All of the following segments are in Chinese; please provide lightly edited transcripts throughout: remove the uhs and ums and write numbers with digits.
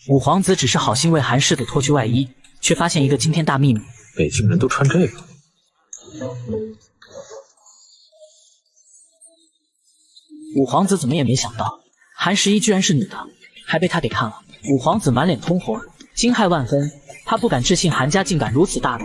五皇子只是好心为韩世子脱去外衣，却发现一个惊天大秘密：北京人都穿这个。五皇子怎么也没想到，韩十一居然是女的，还被他给看了。五皇子满脸通红，惊骇万分。他不敢置信韩家竟敢如此大度，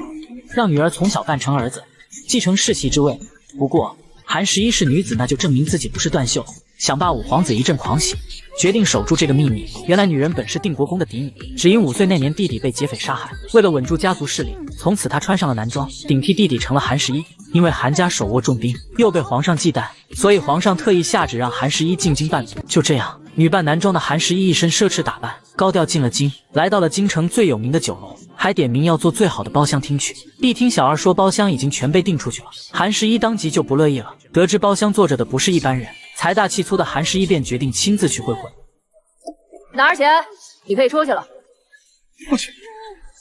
让女儿从小扮成儿子，继承世袭之位。不过韩十一是女子，那就证明自己不是断袖。想罢，五皇子一阵狂喜，决定守住这个秘密。原来女人本是定国公的嫡女，只因5岁那年弟弟被劫匪杀害，为了稳住家族势力，从此她穿上了男装，顶替弟弟成了韩十一。因为韩家手握重兵，又被皇上忌惮，所以皇上特意下旨让韩十一进京扮祖。就这样，女扮男装的韩十一一身奢侈打扮，高调进了京，来到了京城最有名的酒楼，还点名要做最好的包厢听取。一听小二说包厢已经全被订出去了，韩十一当即就不乐意了。得知包厢坐着的不是一般人，财大气粗的韩十一便决定亲自去会会。拿着钱，你可以出去了。不去。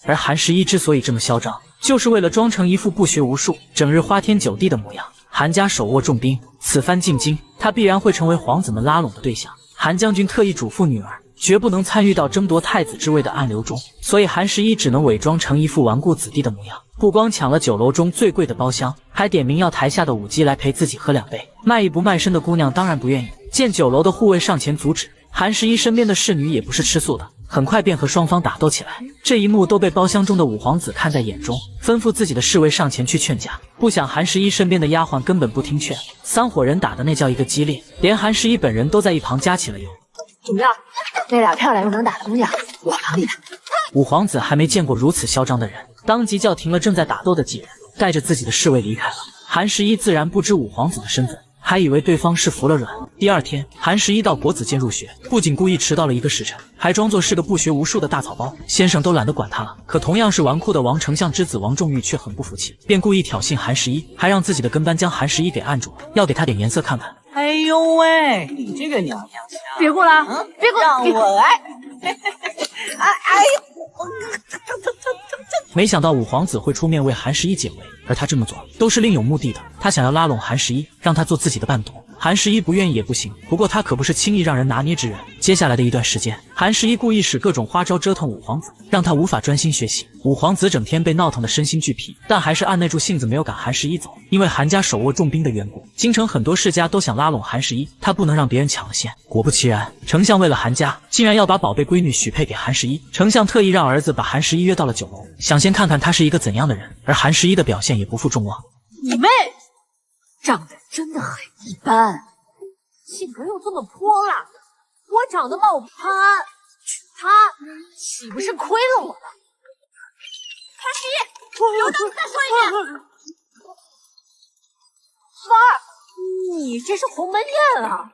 而韩十一之所以这么嚣张，就是为了装成一副不学无术、整日花天酒地的模样。韩家手握重兵，此番进京，他必然会成为皇子们拉拢的对象。韩将军特意嘱咐女儿，绝不能参与到争夺太子之位的暗流中，所以韩十一只能伪装成一副纨绔子弟的模样，不光抢了酒楼中最贵的包厢，还点名要台下的舞姬来陪自己喝2杯。卖艺不卖身的姑娘当然不愿意，见酒楼的护卫上前阻止，韩十一身边的侍女也不是吃素的，很快便和双方打斗起来。这一幕都被包厢中的五皇子看在眼中，吩咐自己的侍卫上前去劝架。不想韩十一身边的丫鬟根本不听劝，3伙人打的那叫一个激烈，连韩十一本人都在一旁加起了油。怎么样？那俩漂亮又能打的姑娘，我帮你打。五皇子还没见过如此嚣张的人，当即叫停了正在打斗的几人，带着自己的侍卫离开了。韩十一自然不知五皇子的身份，还以为对方是服了软。第二天，韩十一到国子监入学，不仅故意迟到了1个时辰，还装作是个不学无术的大草包，先生都懒得管他了。可同样是纨绔的王丞相之子王仲玉却很不服气，便故意挑衅韩十一，还让自己的跟班将韩十一给按住了，要给他点颜色看看。哎呦喂，你这个娘娘腔，别过来，别过来，让我来！哎呦！没想到五皇子会出面为韩十一解围，而他这么做都是另有目的的。他想要拉拢韩十一，让他做自己的伴读。韩十一不愿意也不行，不过他可不是轻易让人拿捏之人。接下来的一段时间，韩十一故意使各种花招折腾五皇子，让他无法专心学习。五皇子整天被闹腾的身心俱疲，但还是按耐住性子没有赶韩十一走。因为韩家手握重兵的缘故，京城很多世家都想拉拢韩十一，他不能让别人抢了先。果不其然，丞相为了韩家，竟然要把宝贝闺女许配给韩十一。丞相特意让儿子把韩十一约到了酒楼，想先看看他是一个怎样的人。而韩十一的表现也不负众望。你妹长得真的很一般，性格又这么泼辣，我长得冒攀，娶她岂不是亏了我了？韩十一，有种再说一遍！凡儿，你这是鸿门宴啊，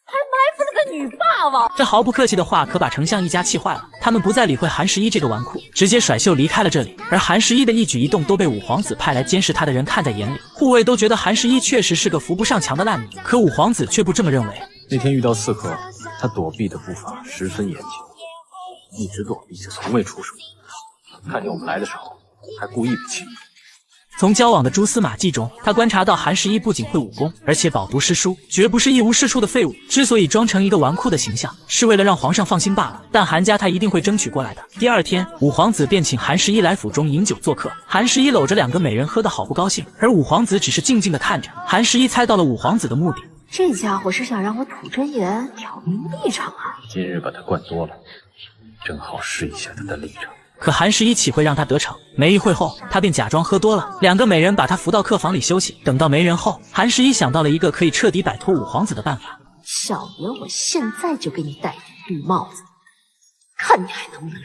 还埋伏了个女霸王！这毫不客气的话可把丞相一家气坏了，他们不再理会韩十一这个纨绔，直接甩袖离开了这里。而韩十一的一举一动都被五皇子派来监视他的人看在眼里，护卫都觉得韩十一确实是个扶不上墙的烂泥，可五皇子却不这么认为。那天遇到刺客，他躲避的步伐十分严谨，一直躲避着，从未出手。看见我们来的时候，还故意不亲。从交往的蛛丝马迹中，他观察到韩十一不仅会武功，而且饱读诗书，绝不是一无是处的废物。之所以装成一个纨绔的形象，是为了让皇上放心罢了。但韩家他一定会争取过来的。第二天，五皇子便请韩十一来府中饮酒做客。韩十一搂着2个美人喝得好不高兴，而五皇子只是静静的看着。韩十一猜到了五皇子的目的，这家伙是想让我吐真言挑明立场啊！今日把他灌多了，正好试一下他的立场。可韩十一岂会让他得逞？没一会后，他便假装喝多了，2个美人把他扶到客房里休息。等到没人后，韩十一想到了一个可以彻底摆脱五皇子的办法。小爷我现在就给你戴顶绿帽子，看你还能不能忍！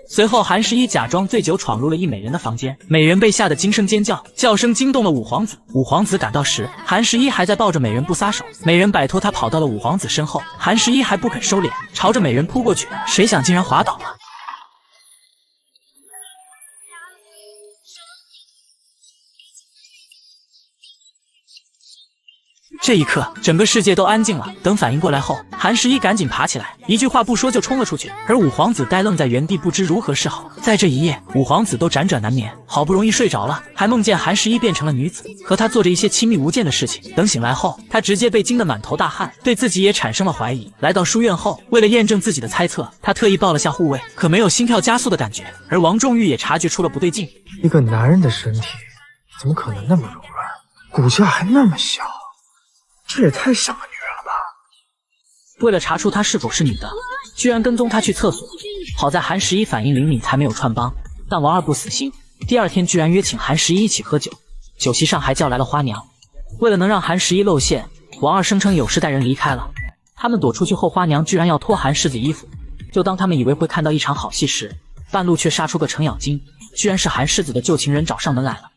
随后，韩十一假装醉酒闯入了一美人的房间，美人被吓得惊声尖叫，叫声惊动了五皇子。五皇子赶到时，韩十一还在抱着美人不撒手，美人摆脱他跑到了五皇子身后，韩十一还不肯收敛，朝着美人扑过去，谁想竟然滑倒了。这一刻，整个世界都安静了。等反应过来后，韩十一赶紧爬起来，一句话不说就冲了出去。而五皇子呆愣在原地，不知如何是好。在这一夜，五皇子都辗转难眠，好不容易睡着了，还梦见韩十一变成了女子，和他做着一些亲密无间的事情。等醒来后，他直接被惊得满头大汗，对自己也产生了怀疑。来到书院后，为了验证自己的猜测，他特意抱了下护卫，可没有心跳加速的感觉。而王仲玉也察觉出了不对劲，一个男人的身体怎么可能那么柔软，骨架还那么小？这也太像个女人了吧！为了查出她是否是女的，居然跟踪她去厕所。好在韩十一反应灵敏，才没有穿帮。但王二不死心，第二天居然约请韩十一一起喝酒，酒席上还叫来了花娘。为了能让韩十一露馅，王二声称有事带人离开了。他们躲出去后，花娘居然要脱韩世子衣服。就当他们以为会看到一场好戏时，半路却杀出个程咬金，居然是韩世子的旧情人找上门来了。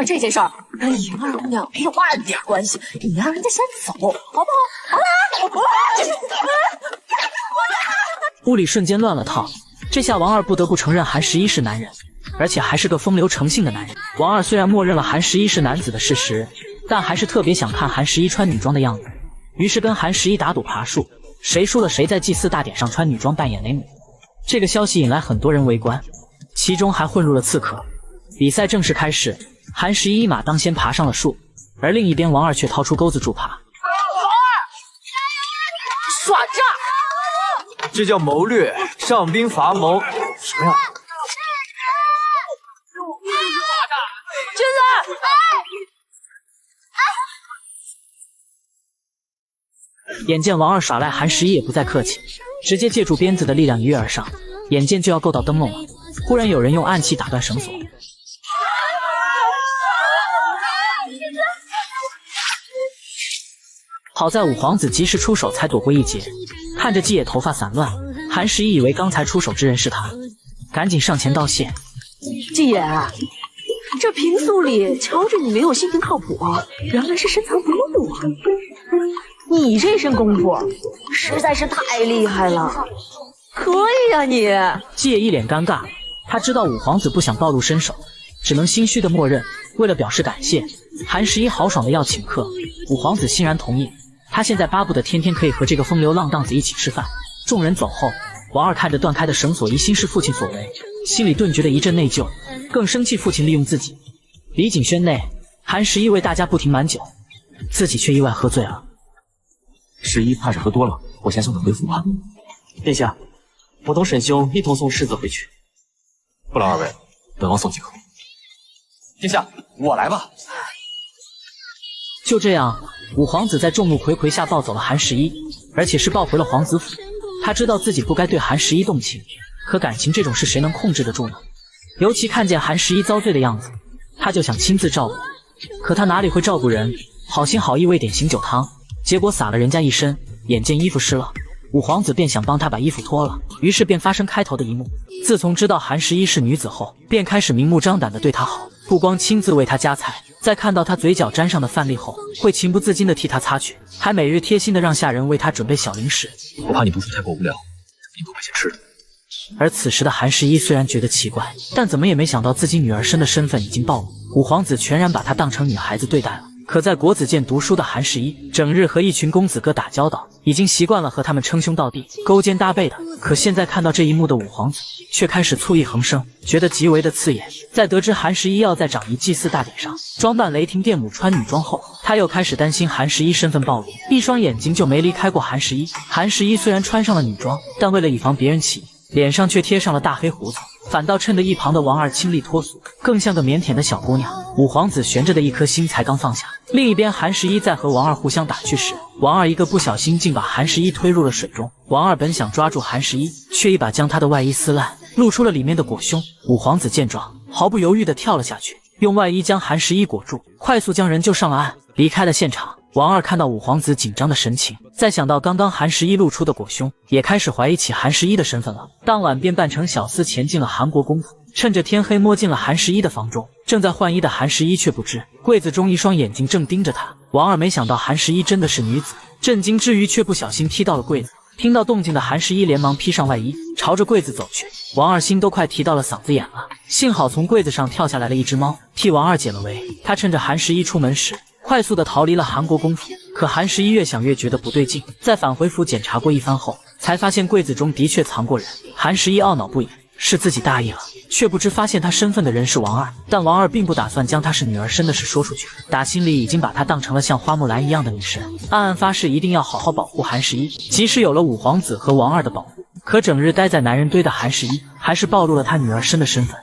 这件事儿跟莹儿姑娘没有半点关系，你让人家先走，好不好？屋里瞬间乱了套，这下王二不得不承认韩十一是男人，而且还是个风流成性的男人。王二虽然默认了韩十一是男子的事实，但还是特别想看韩十一穿女装的样子，于是跟韩十一打赌爬树，谁输了谁在祭祀大典上穿女装扮演雷姆。这个消息引来很多人围观，其中还混入了刺客。比赛正式开始，韩十一一马当先爬上了树，而另一边王二却掏出钩子助爬。耍诈！这叫谋略，上兵伐谋。什么呀？君子！眼见王二耍赖，韩十一也不再客气，直接借助鞭子的力量一跃而上，眼见就要够到灯笼了。忽然有人用暗器打断绳索。好在五皇子及时出手，才躲过一劫。看着季野头发散乱，韩十一以为刚才出手之人是他，赶紧上前道谢。季野，这平素里瞧着你没有心情靠谱，原来是深藏不露啊！你这身功夫实在是太厉害了，可以啊你！季野一脸尴尬，他知道五皇子不想暴露身手，只能心虚的默认。为了表示感谢，韩十一豪爽的要请客，五皇子欣然同意。他现在巴不得天天可以和这个风流浪荡子一起吃饭。众人走后，王二看着断开的绳索，疑心是父亲所为，心里顿觉得一阵内疚，更生气父亲利用自己。李景轩内，韩十一为大家不停满酒，自己却意外喝醉了。十一怕是喝多了，我先送他回府吧。殿下，我同沈兄一同送世子回去。不劳二位，本王送即可。殿下，我来吧。就这样，五皇子在众目睽睽下抱走了韩十一，而且是抱回了皇子府。他知道自己不该对韩十一动情，可感情这种事谁能控制得住呢？尤其看见韩十一遭罪的样子，他就想亲自照顾。可他哪里会照顾人，好心好意喂点醒酒汤，结果洒了人家一身。眼见衣服湿了，五皇子便想帮他把衣服脱了，于是便发生开头的一幕。自从知道韩十一是女子后，便开始明目张胆地对她好，不光亲自为她夹菜，在看到她嘴角沾上的饭粒后，会情不自禁地替她擦去，还每日贴心地让下人为她准备小零食。我怕你读书太过无聊，给你多买些吃的。而此时的韩十一虽然觉得奇怪，但怎么也没想到自己女儿身的身份已经暴露，五皇子全然把她当成女孩子对待了。可在国子监读书的韩十一，整日和一群公子哥打交道，已经习惯了和他们称兄道弟、勾肩搭背的。可现在看到这一幕的五皇子，却开始醋意横生，觉得极为的刺眼。在得知韩十一要在长仪祭祀大典上装扮雷霆电母穿女装后，他又开始担心韩十一身份暴露，一双眼睛就没离开过韩十一。韩十一虽然穿上了女装，但为了以防别人起疑，脸上却贴上了大黑胡子，反倒衬得一旁的王二清丽脱俗，更像个腼腆的小姑娘。五皇子悬着的一颗心才刚放下。另一边，韩十一在和王二互相打趣时，王二一个不小心竟把韩十一推入了水中。王二本想抓住韩十一，却一把将他的外衣撕烂，露出了里面的裹胸。五皇子见状，毫不犹豫地跳了下去，用外衣将韩十一裹住，快速将人救上了岸，离开了现场。王二看到五皇子紧张的神情，再想到刚刚韩十一露出的裹胸，也开始怀疑起韩十一的身份了。当晚便扮成小厮前进了韩国公府，趁着天黑摸进了韩十一的房中。正在换衣的韩十一却不知，柜子中一双眼睛正盯着他。王二没想到韩十一真的是女子，震惊之余却不小心踢到了柜子。听到动静的韩十一连忙披上外衣，朝着柜子走去。王二心都快提到了嗓子眼了，幸好从柜子上跳下来了一只猫，替王二解了围。他趁着韩十一出门时，快速的逃离了韩国公府。可韩十一越想越觉得不对劲，在返回府检查过一番后，才发现柜子中的确藏过人。韩十一懊恼不已，是自己大意了，却不知发现他身份的人是王二。但王二并不打算将他是女儿身的事说出去，打心里已经把她当成了像花木兰一样的女神，暗暗发誓一定要好好保护韩十一。即使有了五皇子和王二的保护，可整日待在男人堆的韩十一，还是暴露了他女儿身的身份。